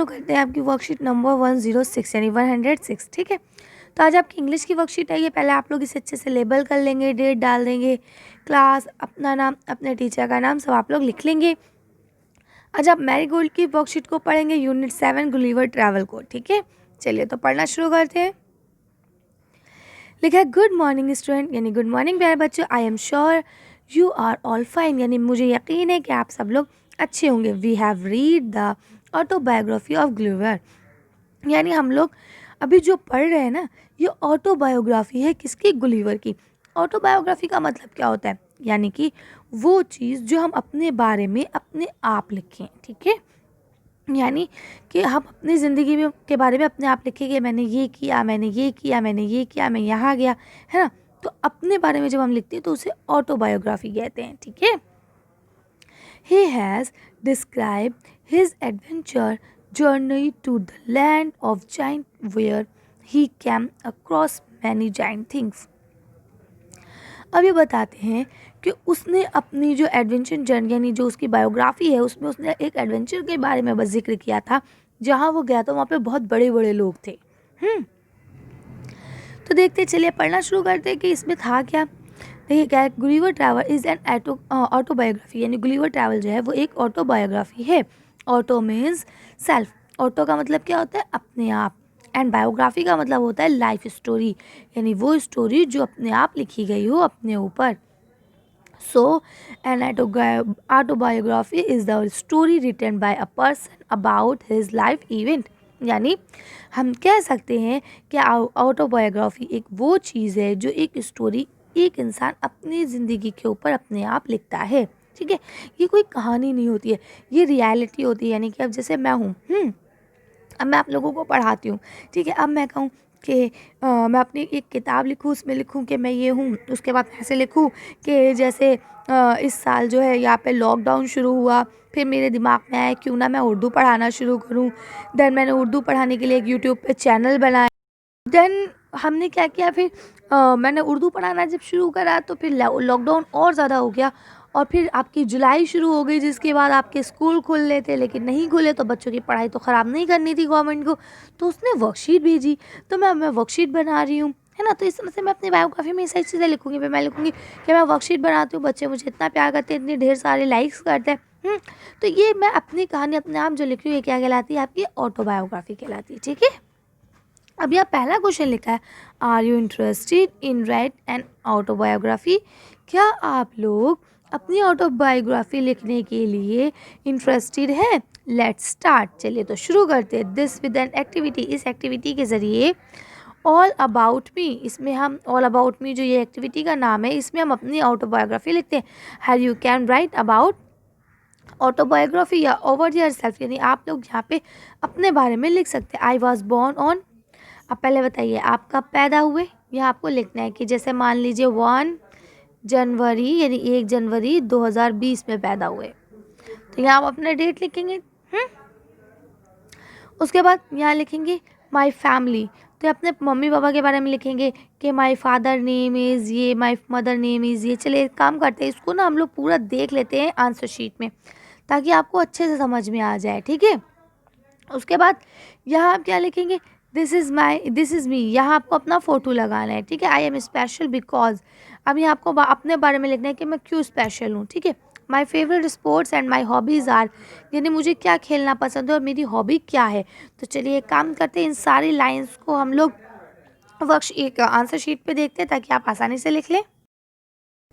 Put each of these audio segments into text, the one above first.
शुरू करते हैं आपकी वर्कशीट नंबर 106 यानी 106, ठीक है। तो आज आपकी इंग्लिश की वर्कशीट है ये। पहले आप लोग इसे अच्छे से लेबल कर लेंगे, डेट डाल देंगे, क्लास, अपना नाम, अपने टीचर का नाम सब आप लोग लिख लेंगे। आज आप मैरीगोल्ड की वर्कशीट को पढ़ेंगे, यूनिट 7 गुलिवर ट्रैवल को, ठीक है। चलिए तो पढ़ना शुरू करते हैं। लिखा है गुड मॉर्निंग स्टूडेंट यानी गुड मॉर्निंग प्यारे बच्चों। I am sure you are all fine यानी मुझे यकीन है कि आप सब लोग अच्छे होंगे। We have read the autobiography of Gulliver यानी हम लोग अभी जो पढ़ रहे हैं ना, ये ऑटोबायोग्राफी है किसकी? गुलिवर की। ऑटोबायोग्राफी का मतलब क्या होता है? यानी कि वो चीज़ जो हम अपने बारे में अपने आप लिखें, ठीक है। यानी कि हम अपनी ज़िंदगी में के बारे में अपने आप लिखेंगे, मैंने ये किया, मैंने ये किया, मैंने ये किया, मैं यहाँ गया, है ना। तो अपने बारे में जब हम लिखते हैं तो उसे ऑटोबायोग्राफी कहते हैं, ठीक है। He has described his adventure journey to the land of giant where he came across many giant things. अब ये बताते हैं कि उसने अपनी जो एडवेंचर जर्नी यानी जो उसकी बायोग्राफी है उसमें उसने एक एडवेंचर के बारे में बस जिक्र किया था। जहाँ वो गया था वहाँ पे बहुत बड़े बड़े लोग थे। तो देखते चलिए पढ़ना शुरू करते हैं कि इसमें था क्या। देखिए क्या है, Gulliver travel is an autobiography यानी गुलिवर ट्रैवल जो है वो एक ऑटोबायोग्राफी है। ऑटो मीन्स सेल्फ, ऑटो का मतलब क्या होता है? अपने आप, एंड बायोग्राफी का मतलब होता है लाइफ स्टोरी यानी वो स्टोरी जो अपने आप लिखी गई हो अपने ऊपर। So an autobiography is the story written by a person about his life event यानी हम कह सकते हैं कि ऑटोबायोग्राफी एक वो चीज़ है जो एक स्टोरी एक इंसान अपनी ज़िंदगी के ऊपर अपने आप लिखता है, ठीक है। ये कोई कहानी नहीं होती है, ये रियलिटी होती है। यानी कि अब जैसे मैं हूँ, अब मैं आप लोगों को पढ़ाती हूँ, ठीक है। अब मैं कहूँ कि मैं अपनी एक किताब लिखूँ, उसमें लिखूँ कि मैं ये हूँ, उसके बाद ऐसे लिखूँ कि जैसे इस साल जो है यहाँ पे लॉकडाउन शुरू हुआ, फिर मेरे दिमाग में आया क्यों ना मैं उर्दू पढ़ाना शुरू करूँ। देन मैंने उर्दू पढ़ाने के लिए एक यूट्यूब पे चैनल बनाया। देन हमने क्या किया, फिर मैंने उर्दू पढ़ाना जब शुरू करा तो फिर लॉकडाउन और ज़्यादा हो गया और फिर आपकी जुलाई शुरू हो गई, जिसके बाद आपके स्कूल खुलने थे लेकिन नहीं खुले, तो बच्चों की पढ़ाई तो ख़राब नहीं करनी थी गवर्नमेंट को, तो उसने वर्कशीट भेजी, तो मैं वर्कशीट बना रही हूँ, है ना। तो इस तरह से मैं अपनी बायोग्राफी में ये सारी चीज़ें लिखूँगी। फिर मैं लिखूँगी कि मैं वर्कशीट बनाती हूँ, बच्चे मुझे इतना प्यार करते हैं, इतने ढेर सारे लाइक्स करते हैं। तो ये मैं अपनी कहानी अपने आप जो लिख रही हूँ ये क्या कहलाती है? आपकी ऑटोबायोग्राफी कहलाती है, ठीक है। अब यह पहला क्वेश्चन लिखा है, are you interested in write an autobiography? क्या आप लोग अपनी ऑटोबायोग्राफी लिखने के लिए इंटरेस्टेड हैं? Let's start. चलिए तो शुरू करते हैं। दिस विद एन एक्टिविटी, इस एक्टिविटी के ज़रिए ऑल अबाउट मी, इसमें हम ऑल अबाउट मी जो ये एक्टिविटी का नाम है इसमें हम अपनी ऑटोबायोग्राफी लिखते हैं। How you can write about autobiography या ओवर योर सेल्फ यानी आप लोग यहाँ पे अपने बारे में लिख सकते हैं। आई वॉज बोर्न ऑन, अब पहले बताइए आप कब पैदा हुए, यह आपको लिखना है कि जैसे मान लीजिए 1 जनवरी यानी 1 जनवरी 2020 में पैदा हुए, तो यहाँ आप अपना डेट लिखेंगे। उसके बाद यहाँ लिखेंगे माय फैमिली, तो अपने मम्मी पापा के बारे में लिखेंगे कि माय फादर नेम इज़ ये, माय मदर नेम इज़ ये। चलिए एक काम करते हैं, इसको ना हम लोग पूरा देख लेते हैं आंसर शीट में ताकि आपको अच्छे से समझ में आ जाए, ठीक है। उसके बाद यहाँ आप क्या लिखेंगे, दिस इज़ मी, यहाँ आपको अपना फ़ोटो लगाना है, ठीक है। आई एम स्पेशल बिकॉज, अब यहाँ आपको अपने बारे में लिखना है कि मैं क्यों स्पेशल हूँ, ठीक है। My favourite sports and my hobbies are, यानी मुझे क्या खेलना पसंद है और मेरी हॉबी क्या है। तो चलिए एक काम करते हैं, इन सारी लाइन्स को हम लोग एक आंसर शीट पे देखते हैं ताकि आप आसानी से लिख लें।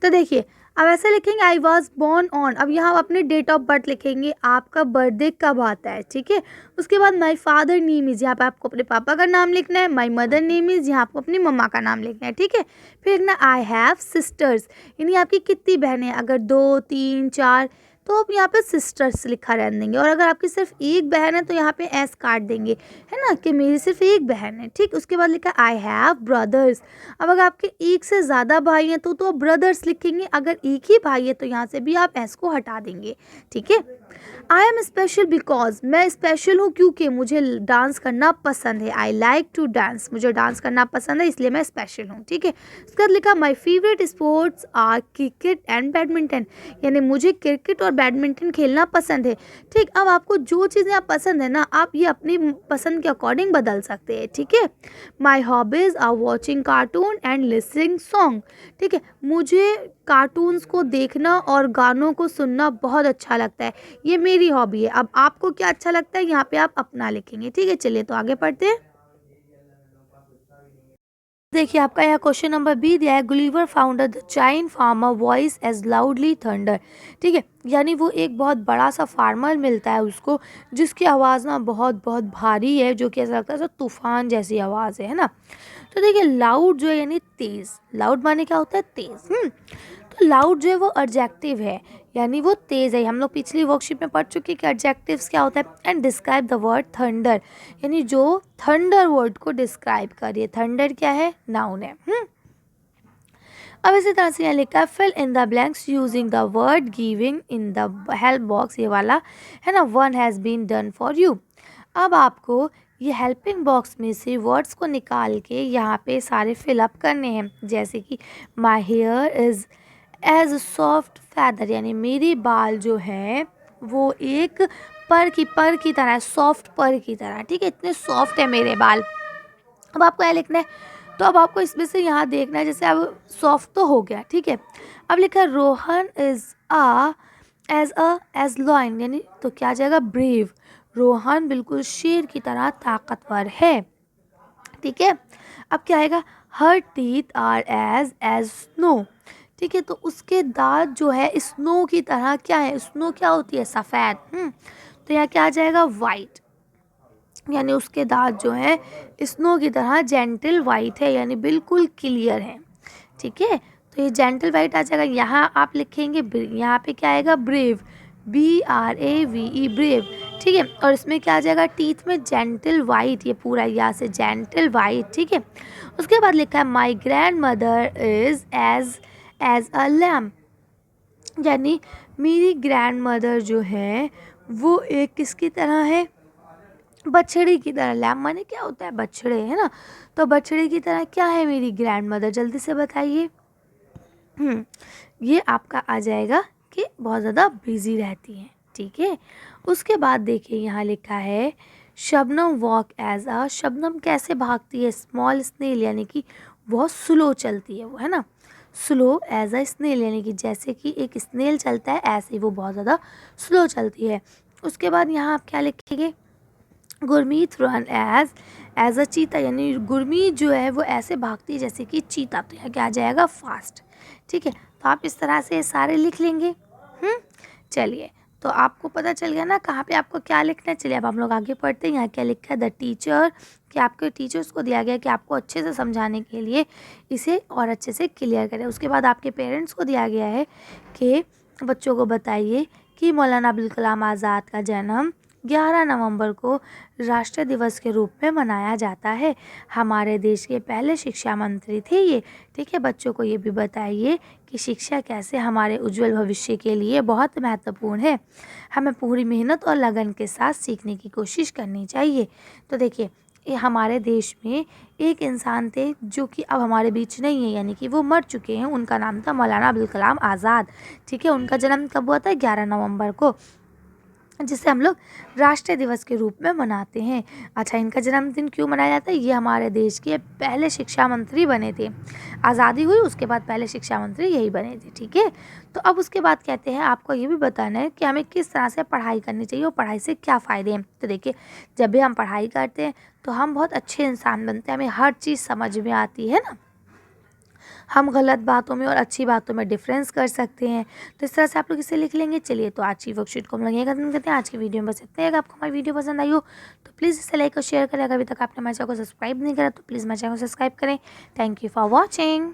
तो देखिए अब ऐसे लिखेंगे आई वॉज बोर्न ऑन, अब यहाँ आप अपने डेट ऑफ बर्थ लिखेंगे, आपका बर्थडे कब आता है, ठीक है। उसके बाद माई फादर नेम इज़, यहाँ पे आपको अपने पापा का नाम लिखना है। माई मदर नेम इज़, यहाँ आपको अपनी मम्मा का नाम लिखना है, ठीक है। फिर ना आई हैव सिस्टर्स, यानी आपकी कितनी बहनें, अगर 2 3 4 तो आप यहाँ पे सिस्टर्स लिखा रहने देंगे, और अगर आपकी सिर्फ एक बहन है तो यहाँ पे एस काट देंगे, है ना, कि मेरी सिर्फ एक बहन है, ठीक। उसके बाद लिखा आई हैव ब्रदर्स, अब अगर आपके एक से ज़्यादा भाई हैं तो आप ब्रदर्स लिखेंगे, अगर एक ही भाई है तो यहाँ से भी आप एस को हटा देंगे, ठीक है। आई एम स्पेशल बिकॉज, मैं स्पेशल हूँ क्योंकि मुझे डांस करना पसंद है। आई लाइक टू डांस, मुझे डांस करना पसंद है इसलिए मैं स्पेशल हूँ। ठीक है, उसके बाद लिखा my favourite sports are cricket and badminton, यानी मुझे क्रिकेट और बैडमिंटन खेलना पसंद है। ठीक, अब आपको जो चीज़ें आप पसंद है ना, आप ये अपनी पसंद के अकॉर्डिंग बदल सकते हैं। ठीक है, my hobbies are watching cartoon and listening song. ठीक है, मुझे कार्टून्स को देखना और गानों को सुनना बहुत अच्छा लगता है, ये मेरी हॉबी है। अब आपको क्या अच्छा लगता है यहाँ पे आप अपना लिखेंगे। ठीक है, चलिए तो आगे पढ़ते हैं। देखिए आपका यहाँ क्वेश्चन नंबर बी दिया है, Gulliver found the giant farmer voice as loudly thunder. ठीक है, यानी वो एक बहुत बड़ा सा फार्मर मिलता है उसको, जिसकी आवाज़ ना बहुत बहुत भारी है, जो कि ऐसा लगता है जैसे तूफान जैसी आवाज़ है ना। तो देखिए लाउड जो है यानी तेज़, लाउड माने क्या होता है, तेज़। तो लाउड जो है वो एडजेक्टिव है, यानी वो तेज़ है। हम लोग पिछली वर्कशीट में पढ़ चुके हैं कि एडजेक्टिव्स क्या होता है। And describe the word thunder, यानी जो थंडर वर्ड को डिस्क्राइब करिए। थंडर क्या है, नाउन है। अब इसी तरह से यहाँ लिखा है fill in the blanks using the word giving in the help box, ये वाला है ना, one has been done for you. अब आपको ये हेल्पिंग बॉक्स में से वर्ड्स को निकाल के यहाँ पे सारे फिलअप करने हैं, जैसे कि my hair is as soft feather, यानी मेरे बाल जो हैं वो एक पर की तरह, सॉफ्ट पर की तरह। ठीक है, इतने सॉफ्ट है मेरे बाल। अब आपको क्या लिखना है, तो अब आपको इसमें से यहाँ देखना है, जैसे अब सॉफ्ट तो हो गया। ठीक है, अब लिखा है रोहन इज़ एज लॉयन, यानी तो क्या आ जाएगा, ब्रेव। रोहन बिल्कुल शेर की तरह ताकतवर है। ठीक है, अब क्या आएगा, her teeth are as snow. ठीक है, तो उसके दांत जो है स्नो की तरह, क्या है, स्नो क्या होती है, सफ़ेद। तो यहाँ क्या आ जाएगा, वाइट, यानी उसके दांत जो है स्नो की तरह जेंटल वाइट है, यानी बिल्कुल क्लियर है। ठीक है, तो ये जेंटल वाइट आ जाएगा। यहाँ आप लिखेंगे यहाँ पे क्या आएगा, ब्रेव, BRAVE, ब्रेव। ठीक है, और इसमें क्या आ जाएगा, टीथ में जेंटल वाइट, ये पूरा यहाँ से जेंटल वाइट। ठीक है, उसके बाद लिखा है my grandmother is as a lamp, यानी मेरी ग्रैंड मदर जो है वो एक किसकी तरह है, बछड़ी की तरह। लैम्प माने क्या होता है, बछड़े, है ना। तो बछड़े की तरह क्या है मेरी ग्रैंड मदर, जल्दी से बताइए। ये आपका आ जाएगा कि बहुत ज़्यादा बिजी रहती हैं। ठीक है, उसके बाद देखिए यहाँ लिखा है Shabnam walk as a, Shabnam कैसे भागती है, स्मॉल स्नेल, यानी कि बहुत स्लो चलती है वो, है ना। स्लो एज अ स्नेल, यानी कि जैसे कि एक स्नेल चलता है ऐसे ही वो बहुत ज़्यादा स्लो चलती है। उसके बाद यहाँ आप क्या लिखेंगे, गुरमीत रन एज अ चीता, यानी गुरमीत जो है वो ऐसे भागती है जैसे कि चीता। तो यहाँ क्या आ जाएगा, फास्ट। ठीक है, तो आप इस तरह से सारे लिख लेंगे। चलिए, तो आपको पता चल गया ना कहाँ पे आपको क्या लिखना है। चलिए अब हम लोग आगे पढ़ते हैं। यहाँ क्या लिखा है, द टीचर, कि आपके टीचर्स को दिया गया कि आपको अच्छे से समझाने के लिए इसे और अच्छे से क्लियर करें। उसके बाद आपके पेरेंट्स को दिया गया है कि बच्चों को बताइए कि मौलाना अब्दुल कलाम आज़ाद का जन्म 11 नवंबर को राष्ट्रीय दिवस के रूप में मनाया जाता है। हमारे देश के पहले शिक्षा मंत्री थे ये। ठीक है, बच्चों को ये भी बताइए कि शिक्षा कैसे हमारे उज्जवल भविष्य के लिए बहुत महत्वपूर्ण है। हमें पूरी मेहनत और लगन के साथ सीखने की कोशिश करनी चाहिए। तो देखिए, ये हमारे देश में एक इंसान थे जो कि अब हमारे बीच नहीं है, यानी कि वो मर चुके हैं। उनका नाम था मौलाना अब्दुल कलाम आज़ाद। ठीक है, उनका जन्म कब हुआ था, 11 नवंबर को, जिसे हम लोग राष्ट्रीय दिवस के रूप में मनाते हैं। अच्छा, इनका जन्मदिन क्यों मनाया जाता है, ये हमारे देश के पहले शिक्षा मंत्री बने थे। आज़ादी हुई उसके बाद पहले शिक्षा मंत्री यही बने थे। ठीक है, तो अब उसके बाद कहते हैं आपको ये भी बताना है कि हमें किस तरह से पढ़ाई करनी चाहिए और पढ़ाई से क्या फ़ायदे हैं। तो देखिए, जब भी हम पढ़ाई करते हैं तो हम बहुत अच्छे इंसान बनते हैं, हमें हर चीज़ समझ में आती है ना, हम गलत बातों में और अच्छी बातों में डिफरेंस कर सकते हैं। तो इस तरह से आप लोग इसे लिख लेंगे। चलिए, तो आज की वर्कशीट को हम लोग यहीं खत्म करते हैं। आज की वीडियो में बस इतना है। अगर आपको हमारी वीडियो पसंद आई हो तो प्लीज़ इसे लाइक और शेयर करें। अगर अभी तक आपने हमारे चैनल को सब्सक्राइब नहीं करा तो प्लीज़ हमारे चैनल को सब्सक्राइब करें। Thank you for watching.